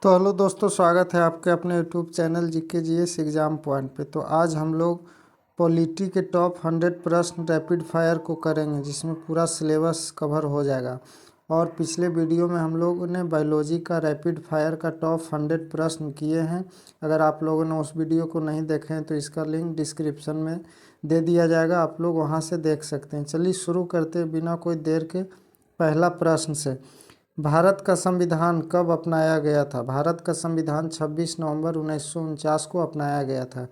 तो हेलो दोस्तों, स्वागत है आपके अपने YouTube channel GK GS exam point पे। तो आज हम लोग पॉलिटी के टॉप 100 प्रश्न रैपिड फायर को करेंगे, जिसमें पूरा सिलेबस कवर हो जाएगा। और पिछले वीडियो में हम लोगों ने बायोलॉजी का रैपिड फायर का टॉप 100 प्रश्न किए हैं। अगर आप लोगों ने उस वीडियो को नहीं देखे हैं तो इसका लिंक डिस्क्रिप्शन में दे दिया जाएगा, आप लोग वहाँ से देख सकते हैं। चलिए शुरू करते हैं बिना कोई देर के पहला प्रश्न से। भारत का संविधान कब अपनाया गया था? भारत का संविधान 26 नवंबर 1949 को अपनाया गया था।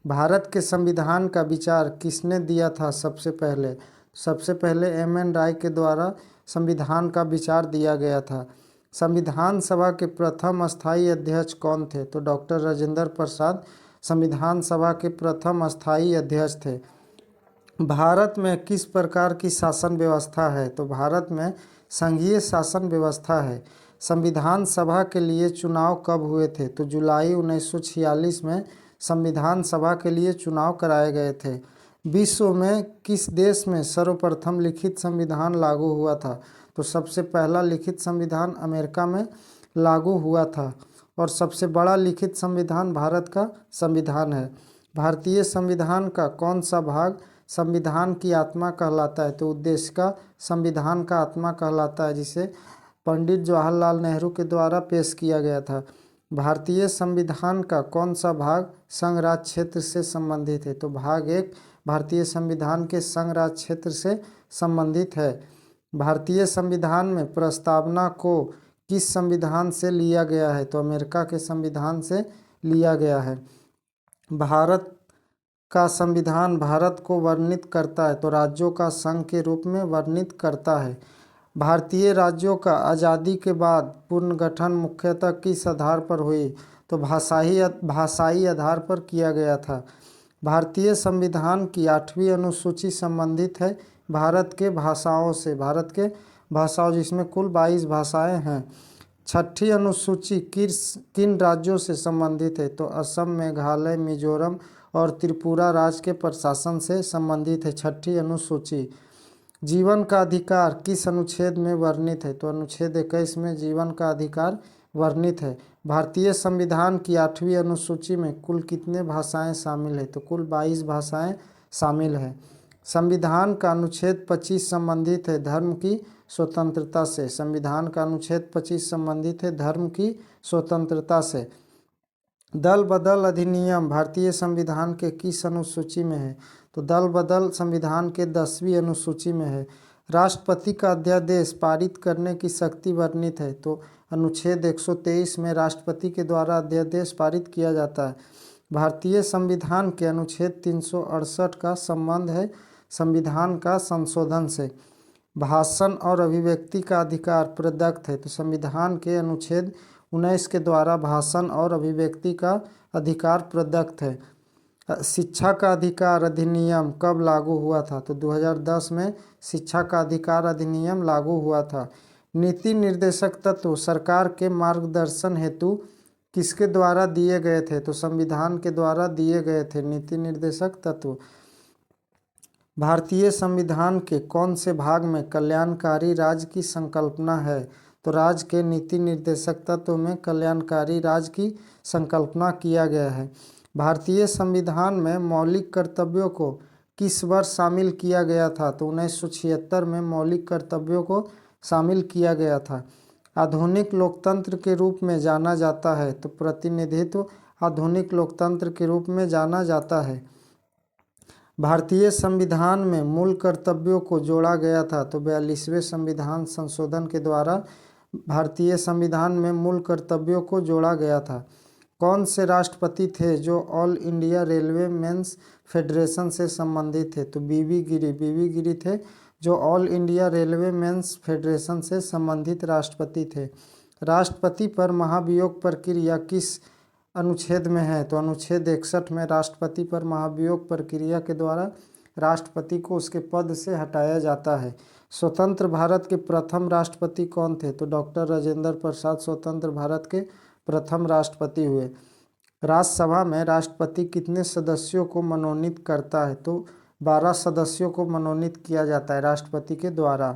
भारत के संविधान का विचार किसने दिया था सबसे पहले? सबसे पहले एम.एन. राय के द्वारा संविधान का विचार दिया गया था। संविधान सभा के प्रथम स्थायी अध्यक्ष कौन थे? तो डॉक्टर राजेंद्र प्रसाद संविधान सभा के प्रथम स्थायी अध्यक्ष थे। भारत में किस प्रकार की शासन व्यवस्था है? तो भारत में संघीय शासन व्यवस्था है। संविधान सभा के लिए चुनाव कब हुए थे? तो जुलाई 1946 में संविधान सभा के लिए चुनाव कराए गए थे। विश्व में किस देश में सर्वप्रथम लिखित संविधान लागू हुआ था? तो सबसे पहला लिखित संविधान अमेरिका में लागू हुआ था। और सबसे बड़ा लिखित संविधान भारत का संविधान है। भारतीय संविधान का कौन सा भाग संविधान की आत्मा कहलाता है? तो उद्देश्य का संविधान का आत्मा कहलाता है, जिसे पंडित जवाहरलाल नेहरू के द्वारा पेश किया गया था। भारतीय संविधान का कौन सा भाग संघ राज्य क्षेत्र से संबंधित है? तो भाग 1 भारतीय संविधान के संघ राज्य क्षेत्र से संबंधित है। भारतीय संविधान में प्रस्तावना को किस संविधान से लिया गया है? तो अमेरिका के संविधान से लिया गया है। भारत का संविधान भारत को वर्णित करता है, तो राज्यों का संघ के रूप में वर्णित करता है। भारतीय राज्यों का आज़ादी के बाद पुनर्गठन मुख्यतः किस आधार पर हुई? तो भाषाई आधार पर किया गया था। भारतीय संविधान की 8वीं अनुसूची संबंधित है भारत के भाषाओं से। भारत के भाषाओं, जिसमें कुल 22 भाषाएं हैं। 6ठी अनुसूची किन राज्यों से संबंधित है? तो असम, मेघालय, मिजोरम और त्रिपुरा राज्य के प्रशासन से संबंधित है 6ठी अनुसूची। जीवन का अधिकार किस अनुच्छेद में वर्णित है? तो अनुच्छेद 21 में जीवन का अधिकार वर्णित है। भारतीय संविधान की 8वीं अनुसूची में कुल कितने भाषाएं शामिल है? तो कुल 22 भाषाएं शामिल है। संविधान का अनुच्छेद 25 संबंधित है धर्म की स्वतंत्रता से। संविधान का अनुच्छेद 25 संबंधित है धर्म की स्वतंत्रता से। दल बदल अधिनियम भारतीय संविधान के किस अनुसूची में है? तो दल बदल संविधान के 10वीं अनुसूची में है। राष्ट्रपति का अध्यादेश पारित करने की शक्ति वर्णित है। तो अनुच्छेद 123 में राष्ट्रपति के द्वारा अध्यादेश पारित किया जाता है। भारतीय संविधान के अनुच्छेद 368 का संबंध है संविधान का संशोधन से। भाषण और अभिव्यक्ति का अधिकार प्रदत्त है। तो संविधान के अनुच्छेद 19 के द्वारा भाषण और अभिव्यक्ति का अधिकार प्रदत्त है। शिक्षा का अधिकार अधिनियम कब लागू हुआ था? तो 2010 में शिक्षा का अधिकार अधिनियम लागू हुआ था। नीति निर्देशक तत्व सरकार के मार्गदर्शन हेतु किसके द्वारा दिए गए थे? तो संविधान के द्वारा दिए गए थे नीति निर्देशक तत्व। भारतीय संविधान के कौन से भाग में कल्याणकारी राज्य की संकल्पना है? तो राज्य के नीति निर्देशक तत्व में कल्याणकारी राज्य की संकल्पना किया गया है। भारतीय संविधान में मौलिक कर्तव्यों को किस वर्ष शामिल किया गया था? तो 1976 में मौलिक कर्तव्यों को शामिल किया गया था। आधुनिक लोकतंत्र के रूप में जाना जाता है, तो प्रतिनिधित्व आधुनिक लोकतंत्र के रूप में जाना जाता है। भारतीय संविधान में मूल कर्तव्यों को जोड़ा गया था, तो 42वें संविधान संशोधन के द्वारा भारतीय संविधान में मूल कर्तव्यों को जोड़ा गया था। कौन से राष्ट्रपति थे जो all India railway men's federation से संबंधित थे? तो बीवी गिरी थे जो all India railway men's federation से संबंधित राष्ट्रपति थे। राष्ट्रपति पर महाभियोग प्रक्रिया किस अनुच्छेद में है? तो अनुच्छेद 61 में राष्ट्रपति पर महाभियोग प्रक्रिया के द्वारा राष्ट्रपति को उसके पद से हटाया जाता है। स्वतंत्र भारत के प्रथम राष्ट्रपति कौन थे? तो डॉक्टर राजेंद्र प्रसाद स्वतंत्र भारत के प्रथम राष्ट्रपति हुए। राज्यसभा में राष्ट्रपति कितने सदस्यों को मनोनीत करता है? तो 12 सदस्यों को मनोनीत किया जाता है राष्ट्रपति के द्वारा।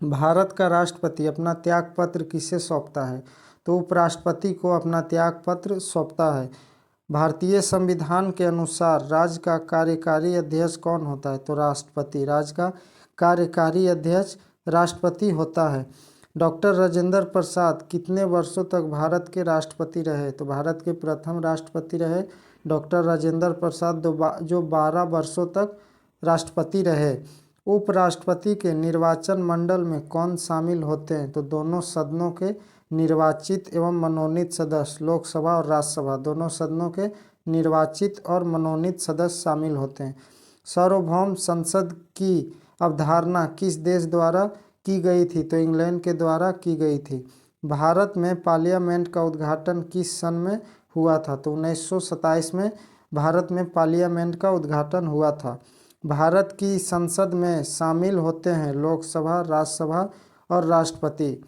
भारत का राष्ट्रपति अपना त्यागपत्र किसे सौंपता है? तो उपराष्ट्रपति को अपना त्याग पत्र सौंपता है। भारतीय संविधान के अनुसार राज्य का कार्यकारी अध्यक्ष कौन होता है? तो राष्ट्रपति। राज्य का कार्यकारी अध्यक्ष राष्ट्रपति होता है। डॉक्टर राजेंद्र प्रसाद कितने वर्षों तक भारत के राष्ट्रपति रहे? तो भारत के प्रथम राष्ट्रपति रहे डॉक्टर राजेंद्र प्रसाद, जो 12 वर्षों तक राष्ट्रपति रहे। उपराष्ट्रपति के निर्वाचन मंडल में कौन शामिल होते हैं? तो दोनों सदनों के निर्वाचित एवं मनोनीत सदस्य, लोकसभा और राज्यसभा, दोनों सदनों के निर्वाचित और मनोनीत सदस्य शामिल होते हैं। सार्वभौम संसद की अवधारणा किस देश द्वारा की गई थी? तो इंग्लैंड के द्वारा की गई थी। भारत में पार्लियामेंट का उद्घाटन किस सन में हुआ था? तो 1927 में भारत में पार्लियामेंट का उद्घाटन हुआ था। भारत की संसद में शामिल होते हैं लोकसभा, राज्यसभा और राष्ट्रपति।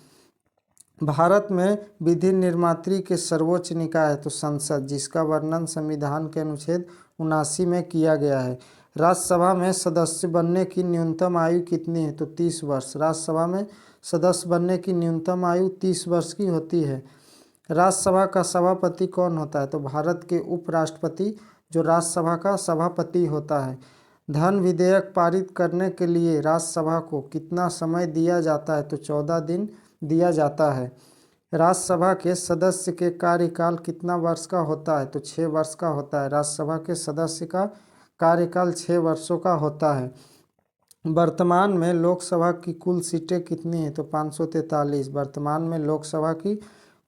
भारत में विधि निर्मात्री के सर्वोच्च निकाय है तो संसद, जिसका वर्णन संविधान के अनुच्छेद 79 में किया गया है। राज्यसभा में सदस्य बनने की न्यूनतम आयु कितनी है? तो 30 वर्ष। राज्यसभा में सदस्य बनने की न्यूनतम आयु 30 वर्ष की होती है। राज्यसभा का सभापति कौन होता है? तो भारत के उपराष्ट्रपति जो राज्यसभा का सभापति होता है। धन विधेयक पारित करने के लिए राज्यसभा को कितना समय दिया जाता है? तो 14 दिन दिया जाता है। राज्यसभा के सदस्य के कार्यकाल कितना वर्ष का होता है? तो 6 वर्ष का होता है। राज्यसभा के सदस्य का कार्यकाल 6 वर्षों का होता है। वर्तमान में लोकसभा की कुल सीटें कितनी हैं? तो 543। वर्तमान में लोकसभा की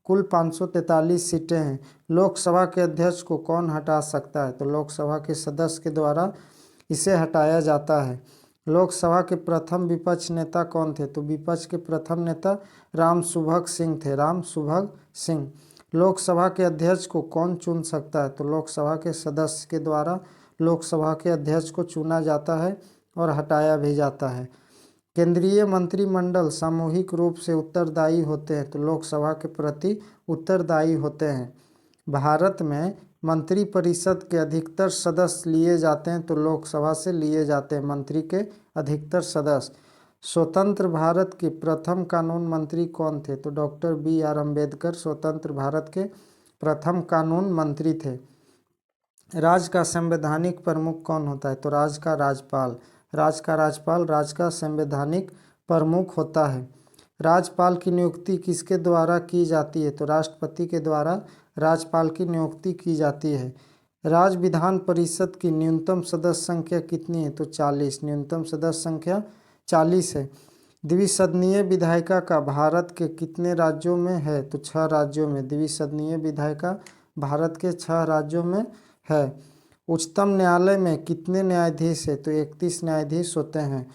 कुल 543 सीटें हैं। लोकसभा के अध्यक्ष को कौन हटा सकता है? तो लोकसभा के सदस्य के द्वारा इसे हटाया जाता है। लोकसभा के प्रथम विपक्ष नेता कौन थे? तो विपक्ष के प्रथम नेता राम सुभग सिंह थे, राम सुभग सिंह। लोकसभा के अध्यक्ष को कौन चुन सकता है? तो लोकसभा के सदस्य के द्वारा लोकसभा के अध्यक्ष को चुना जाता है और हटाया भी जाता है। केंद्रीय मंत्रिमंडल सामूहिक रूप से उत्तरदायी होते हैं तो लोकसभा के प्रति उत्तरदायी होते हैं। भारत में मंत्रिपरिषद के अधिकतर सदस्य लिए जाते हैं तो लोकसभा से लिए जाते हैं मंत्री के अधिकतर सदस्य। स्वतंत्र भारत के प्रथम कानून मंत्री कौन थे? तो डॉक्टर BR अम्बेडकर स्वतंत्र भारत के प्रथम कानून मंत्री थे। राज्य का संवैधानिक प्रमुख कौन होता है? तो राज्य का राज्यपाल। राज्य का राज्यपाल राज्य का संवैधानिक प्रमुख होता है। राज्यपाल की नियुक्ति किसके द्वारा की जाती है? तो राष्ट्रपति के द्वारा राज्यपाल की नियुक्ति की जाती है। राज्य विधान परिषद की न्यूनतम सदस्य संख्या कितनी है? तो 40। न्यूनतम सदस्य संख्या 40 है। द्विसदनीय विधायिका का भारत के कितने राज्यों में है? तो 6 राज्यों में। द्विसदनीय विधायिका भारत के 6 राज्यों में है। उच्चतम न्यायालय में कितने न्यायाधीश है? तो 31 न्यायाधीश होते हैं।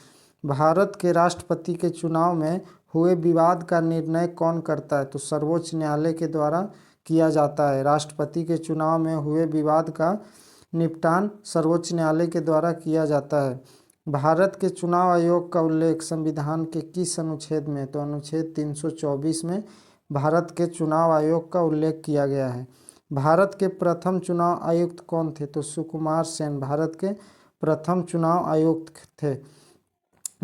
भारत के राष्ट्रपति के चुनाव में हुए विवाद का निर्णय कौन करता है? तो सर्वोच्च न्यायालय के द्वारा किया जाता है। राष्ट्रपति के चुनाव में हुए विवाद का निपटान सर्वोच्च न्यायालय के द्वारा किया जाता है। भारत के चुनाव आयोग का उल्लेख संविधान के किस अनुच्छेद में? तो अनुच्छेद 324 में भारत के चुनाव आयोग का उल्लेख किया गया है। भारत के प्रथम चुनाव आयुक्त कौन थे? तो सुकुमार सेन भारत के प्रथम चुनाव आयुक्त थे।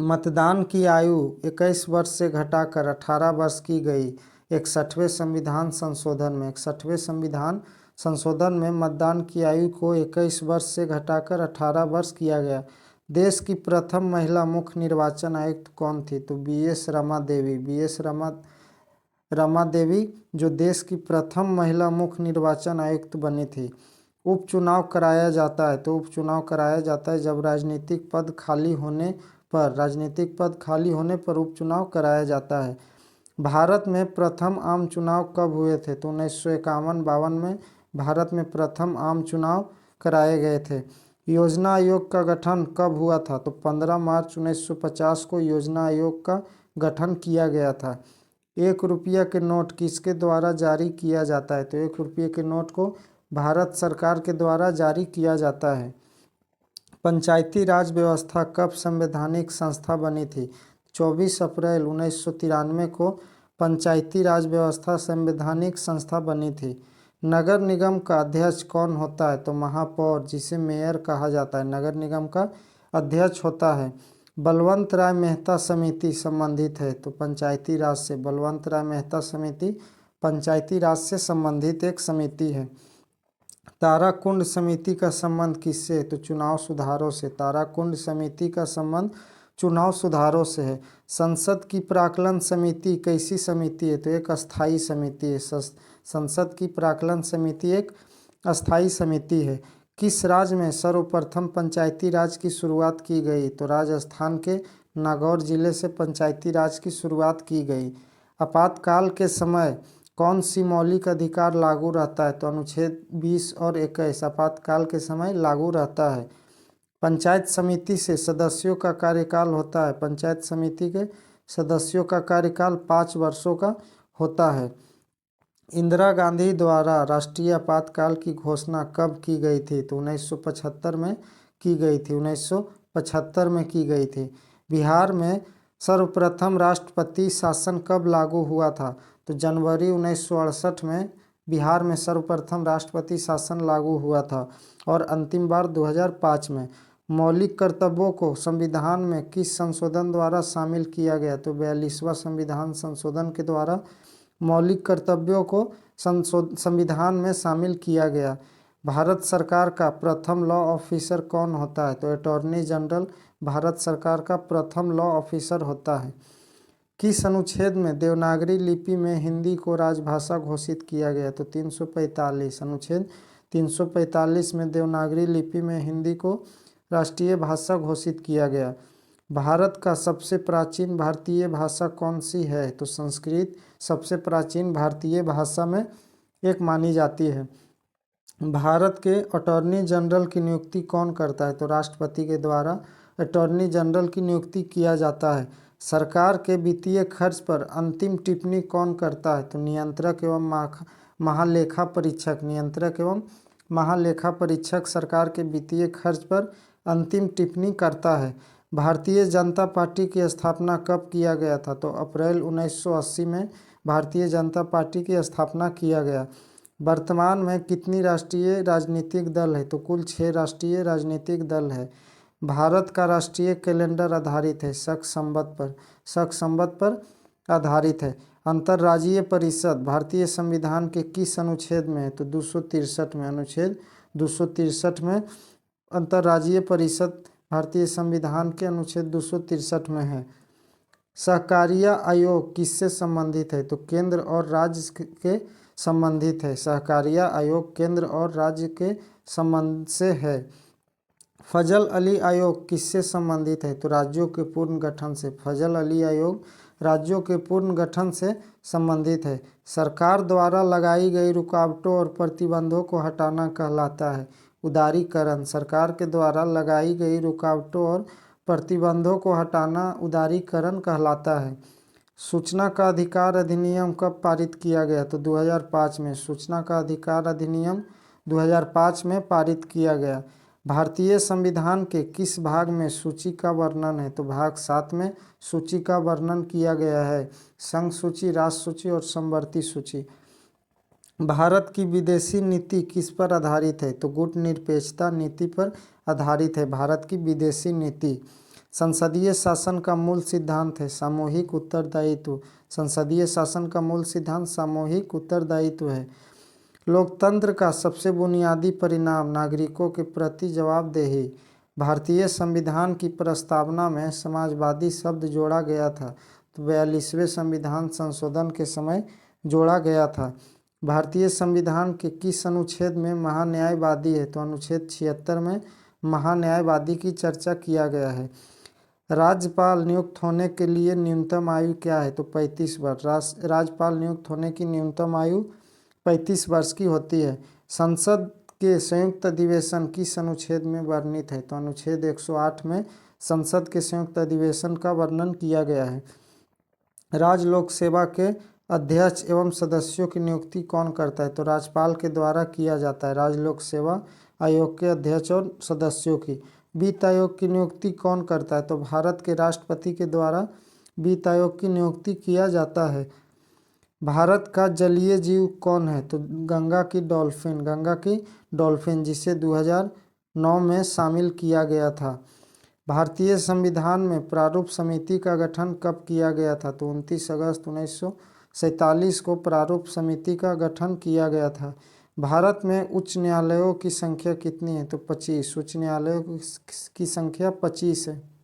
मतदान की आयु 21 वर्ष से घटाकर 18 वर्ष की गई 61वें संविधान संशोधन में। 61वें संविधान संशोधन में मतदान की आयु को 21 वर्ष से घटाकर 18 वर्ष किया गया। देश की प्रथम महिला मुख्य निर्वाचन आयुक्त कौन थी? तो BS रमा देवी। BS रमा देवी जो देश की प्रथम महिला मुख्य निर्वाचन आयुक्त बनी थी। उपचुनाव कराया जाता है तो उपचुनाव कराया जाता है जब राजनीतिक पद खाली होने पर उपचुनाव कराया जाता है। भारत में प्रथम आम चुनाव कब हुए थे? तो 1951-52 में भारत में प्रथम आम चुनाव कराए गए थे। योजना आयोग का गठन कब हुआ था? तो 15 मार्च 1950 को योजना आयोग का गठन किया गया था। 1 रुपया के नोट किसके द्वारा जारी किया जाता है? तो 1 रुपये के नोट को भारत सरकार के द्वारा जारी किया जाता है। पंचायती राज व्यवस्था कब संवैधानिक संस्था बनी थी? 24 अप्रैल 1993 को पंचायती राज व्यवस्था संवैधानिक संस्था बनी थी। नगर निगम का अध्यक्ष कौन होता है? तो महापौर, जिसे मेयर कहा जाता है, नगर निगम का अध्यक्ष होता है। बलवंत राय मेहता समिति संबंधित है तो पंचायती राज से। बलवंत राय मेहता समिति पंचायती राज से संबंधित एक समिति है। ताराकुंड समिति का संबंध किससे है? तो चुनाव सुधारों से। ताराकुंड समिति का संबंध चुनाव सुधारों से है। संसद की प्राक्कलन समिति कैसी समिति है? तो एक अस्थायी समिति है। संसद की प्राक्कलन समिति एक अस्थायी समिति है। किस राज्य में सर्वप्रथम पंचायती राज की शुरुआत की गई? तो राजस्थान के नागौर जिले से पंचायती राज की शुरुआत की गई। आपातकाल के समय कौन सी मौलिक अधिकार लागू रहता है? तो अनुच्छेद 20 और 21 आपातकाल के समय लागू रहता है। पंचायत समिति से सदस्यों का कार्यकाल होता है। पंचायत समिति के सदस्यों का कार्यकाल 5 वर्षों का होता है। इंदिरा गांधी द्वारा राष्ट्रीय आपातकाल की घोषणा कब की गई थी? तो 1975 में की गई थी। 1975 में की गई थी। बिहार में सर्वप्रथम राष्ट्रपति शासन कब लागू हुआ था? तो जनवरी 1968 में बिहार में सर्वप्रथम राष्ट्रपति शासन लागू हुआ था और अंतिम बार 2005 में। मौलिक कर्तव्यों को संविधान में किस संशोधन द्वारा शामिल किया गया? तो 42वां संविधान संशोधन के द्वारा मौलिक कर्तव्यों को संविधान में शामिल किया गया। भारत सरकार का प्रथम लॉ ऑफिसर कौन होता है? तो अटॉर्नी जनरल भारत सरकार का प्रथम लॉ ऑफिसर होता है। किस अनुच्छेद में देवनागरी लिपि में हिंदी को राजभाषा घोषित किया गया? तो 345 अनुच्छेद 345 में देवनागरी लिपि में हिंदी को राष्ट्रीय भाषा घोषित किया गया। भारत का सबसे प्राचीन भारतीय भाषा कौन सी है? तो संस्कृत सबसे प्राचीन भारतीय भाषा में एक मानी जाती है। भारत के अटॉर्नी जनरल की नियुक्ति कौन करता है? तो राष्ट्रपति के द्वारा अटॉर्नी जनरल की नियुक्ति किया जाता है। सरकार के वित्तीय खर्च पर अंतिम टिप्पणी कौन करता है? तो नियंत्रक एवं महालेखा परीक्षक। नियंत्रक एवं महालेखा परीक्षक सरकार के वित्तीय खर्च पर अंतिम टिप्पणी करता है। भारतीय जनता पार्टी की स्थापना कब किया गया था? तो अप्रैल 1980 में भारतीय जनता पार्टी की स्थापना किया गया। वर्तमान में कितनी राष्ट्रीय राजनीतिक दल है? तो कुल 6 राष्ट्रीय राजनीतिक दल है। भारत का राष्ट्रीय कैलेंडर आधारित है शक संवत पर आधारित है। अंतर्राज्यीय परिषद भारतीय संविधान के किस अनुच्छेद में है? तो 263 में। अनुच्छेद 263 में अंतर्राज्यीय परिषद भारतीय संविधान के अनुच्छेद 263 में है। सहकारिता आयोग किससे संबंधित है? तो केंद्र और राज्य के संबंधित है। सहकारिता आयोग केंद्र और राज्य के संबंध से है। फजल अली आयोग किससे संबंधित है? तो राज्यों के पूर्ण गठन से। फजल अली आयोग राज्यों के पूर्ण गठन से संबंधित है। सरकार द्वारा लगाई गई रुकावटों और प्रतिबंधों को हटाना कहलाता है उदारीकरण। सरकार के द्वारा लगाई गई रुकावटों और प्रतिबंधों को हटाना उदारीकरण कहलाता है। सूचना का अधिकार अधिनियम कब पारित किया गया? तो 2005 में। सूचना का अधिकार अधिनियम 2005 में पारित किया गया। भारतीय संविधान के किस भाग में सूची का वर्णन है? तो भाग 7 में सूची का वर्णन किया गया है। संघ सूची, राष्ट्र सूची और समवर्ती सूची। भारत की विदेशी नीति किस पर आधारित है? तो गुटनिरपेक्षता नीति पर आधारित है भारत की विदेशी नीति। संसदीय शासन का मूल सिद्धांत है सामूहिक उत्तरदायित्व। संसदीय शासन का मूल सिद्धांत सामूहिक उत्तरदायित्व है। लोकतंत्र का सबसे बुनियादी परिणाम नागरिकों के प्रति जवाबदेही। भारतीय संविधान की प्रस्तावना में समाजवादी शब्द जोड़ा गया था। तो 42वें संविधान संशोधन के समय जोड़ा गया था। भारतीय संविधान के किस अनुच्छेद में महान्यायवादी है? तो अनुच्छेद 76 में महान्यायवादी की चर्चा किया गया है। राज्यपाल नियुक्त होने के लिए न्यूनतम आयु क्या है? तो 35 वर्ष। राज्यपाल नियुक्त होने की न्यूनतम आयु 35 वर्ष की होती है। संसद के संयुक्त अधिवेशन किस अनुच्छेद में वर्णित है? तो अनुच्छेद 108 में संसद के संयुक्त अधिवेशन का वर्णन किया गया है। राज्य लोक सेवा के अध्यक्ष एवं सदस्यों की नियुक्ति कौन करता है? तो राज्यपाल के द्वारा किया जाता है राज्य लोक सेवा आयोग के अध्यक्ष और सदस्यों की। वित्त आयोग की नियुक्ति कौन करता है? तो भारत के राष्ट्रपति के द्वारा वित्त आयोग की नियुक्ति किया जाता है। भारत का जलीय जीव कौन है? तो गंगा की डॉल्फिन जिसे 2009 में शामिल किया गया था। भारतीय संविधान में प्रारूप समिति का गठन कब किया गया था? तो 29 अगस्त 1947 को प्रारूप समिति का गठन किया गया था। भारत में उच्च न्यायालयों की संख्या कितनी है? तो 25। उच्च न्यायालयों की संख्या 25 है।